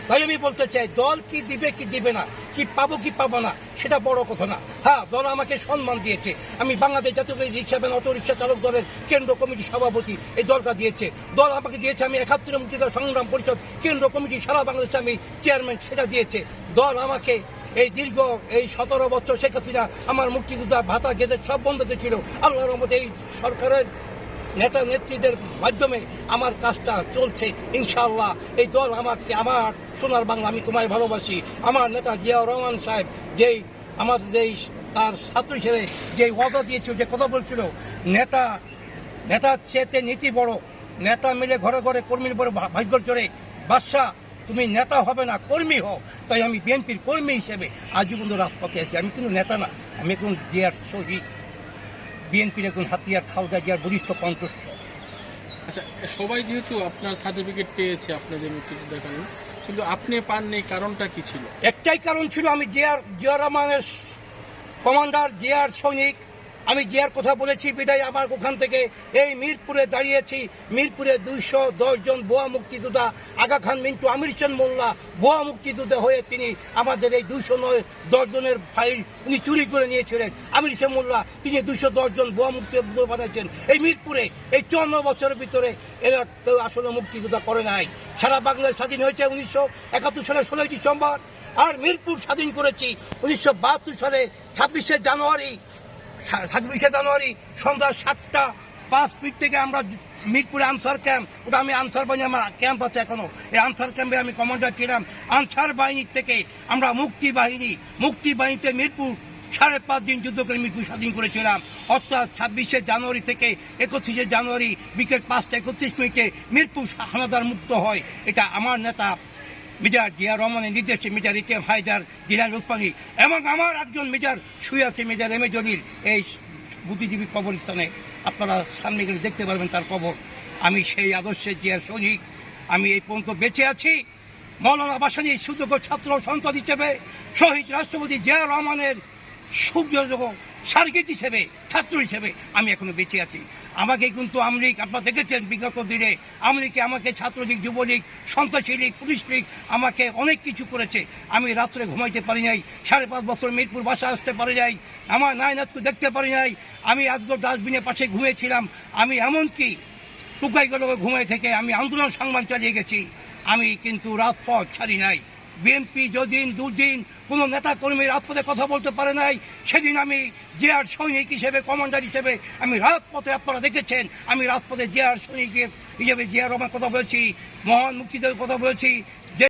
ভাই আমি বলতে চাই, দল কি দিবে কি দিবে না, কি পাবো কি পাবো না সেটা বড় কথা না। হ্যাঁ, দল আমাকে সম্মান দিয়েছে। আমি বাংলাদেশ জাতীয় রিক্সা ভ্যান অটো রিক্সা চালক দলের কেন্দ্র কমিটির সভাপতি, এই দলটা দিয়েছে। দল আমাকে দিয়েছে আমি ৭১ মুক্তিযোদ্ধা সংগ্রাম পরিষদ কেন্দ্র কমিটি সারা বাংলাদেশে আমি চেয়ারম্যান, সেটা দিয়েছে দল আমাকে। এই দীর্ঘ ১৭ বছর শেখ হাসিনা আমার মুক্তিযোদ্ধা ভাতা গেজেট সব বন্ধ ছিল। আল্লাহর রহমতে এই সরকারের নেতা নেত্রীদের মাধ্যমে আমার কাজটা চলছে ইনশাআল্লাহ। এই দল আমাকে, আমার সোনার বাংলা আমি তোমায় ভালোবাসি, আমার নেতা জিয়াউর রহমান সাহেব যেই আমাদের যেই তার ছাত্র হিসেবে যে ওয়াদা দিয়েছিল, যে কথা বলছিল, নেতার চেয়েতে নীতি বড়, নেতা মিলে ঘরে ঘরে কর্মীর বড় ভাগ্যর জোরে বাদশা, তুমি নেতা হবে না কর্মী হও। তাই আমি বিএনপির কর্মী হিসেবে আজীবন রাজপথে আছি। আমি কিন্তু নেতা না, আমি এখন জিয়ার শহীদ, বিএনপির এখন হাতিয়ার, খালেদা জিয়ার বলিষ্ঠ কণ্ঠস্বর। আচ্ছা, সবাই যেহেতু আপনার সার্টিফিকেট পেয়েছে আপনাদের মুক্তিযুদ্ধ এখানে, কিন্তু আপনি পাননি, কারণটা কি ছিল? একটাই কারণ ছিল, আমি জিয়ার রহমানের কমান্ডার, জিয়ার সৈনিক। আমি জিয়ার কথা বলেছি বিদায় আমার ওখান থেকে এই মিরপুরে দাঁড়িয়েছি। মিরপুরে ২১০ জন ভুয়া মুক্তিযোদ্ধা, আগা খান মিন্টু, আমির হোসেন মোল্লা ভুয়া মুক্তিযোদ্ধা হয়ে তিনি আমাদের এই ২১০ জনের ফাইল উনি চুরি করে নিয়েছিলেন। আমির হোসেন মোল্লা তিনি ২১০ জন ভুয়া মুক্তিযোদ্ধা বানাইছেন এই মিরপুরে। এই ৫৪ বছরের ভিতরে এরা কেউ আসলে মুক্তিযোদ্ধা করে নাই। সারা বাংলাদেশ স্বাধীন হয়েছে ১৯৭১ সালের ১৬ই ডিসেম্বর, আর মিরপুর স্বাধীন করেছি ১৯৭২ সালে ২৬শে জানুয়ারি সন্ধ্যা ৭টা ৫ থেকে আমরা মিরপুরে আনসার ক্যাম্প, ওটা আমি আনসার বাহিনী, আমার ক্যাম্প আছে এখনো, এই আনসার ক্যাম্পে আমি কমান্ডার ছিলাম। আনসার বাহিনীর থেকে আমরা মুক্তি বাহিনীতে মিরপুর ৫.৫ দিন যুদ্ধ করে মিরপুর স্বাধীন করেছিলাম। অর্থাৎ ২৬শে জানুয়ারি থেকে ৩১শে জানুয়ারি বিকেল ৫টা ৩১ মিনিটে মিরপুর হানাদার মুক্ত হয়। এটা আমার নেতা মেজর জিয়া রহমানের নির্দেশে মেজর ইতিম হায়দার, জিলাল উসমানী এবং আমার একজন মেজর শুয়ে আছে, মেজর এম এ জলিল, এই বুদ্ধিজীবী কবরস্থানে। আপনারা সামনে গেলে দেখতে পারবেন তার কবর। আমি সেই আদর্শের জিয়ার সৈনিক, আমি এই পর্যন্ত বেঁচে আছি। মৌলানা ভাসানী সুযোগ্য ছাত্র সন্তান হিসেবে, শহীদ রাষ্ট্রপতি জিয়া রহমানের সুযোগ্য সার্গিত হিসেবে, ছাত্র হিসেবে আমি এখনো বেঁচে আছি। আমাকে কিন্তু আমলিগ, আপনারা দেখেছেন বিগত দিনে আমলিগকে আমাকে ছাত্রলীগ, যুবলীগ, সন্ত্রাসী লীগ, পুলিশ লীগ আমাকে অনেক কিছু করেছে। আমি রাত্রে ঘুমাইতে পারি নাই, ৫.৫ বছর মিরপুর বাসায় আসতে পারি নাই, আমার নায়নাথকে দেখতে পারি নাই। আমি আজগর ডাস্টবিনের পাশে ঘুমিয়েছিলাম। আমি এমনকি টুকাইগুলো ঘুমাই থেকে আমি আন্দোলন সংগ্রাম চালিয়ে গেছি। আমি কিন্তু রাজপথ ছাড়ি নাই। বিএনপি যদিন দুদিন কোনো নেতা কর্মী রাজপথে কথা বলতে পারে নাই, সেদিন আমি জিয়ার সৈনিক হিসেবে, কমান্ডার হিসেবে আমি রাজপথে, আপনারা দেখেছেন আমি রাজপথে জিয়ার সৈনিক হিসেবে জিয়া রহমান কথা বলেছি, মহান মুক্তিযোদ্ধার কথা বলেছি,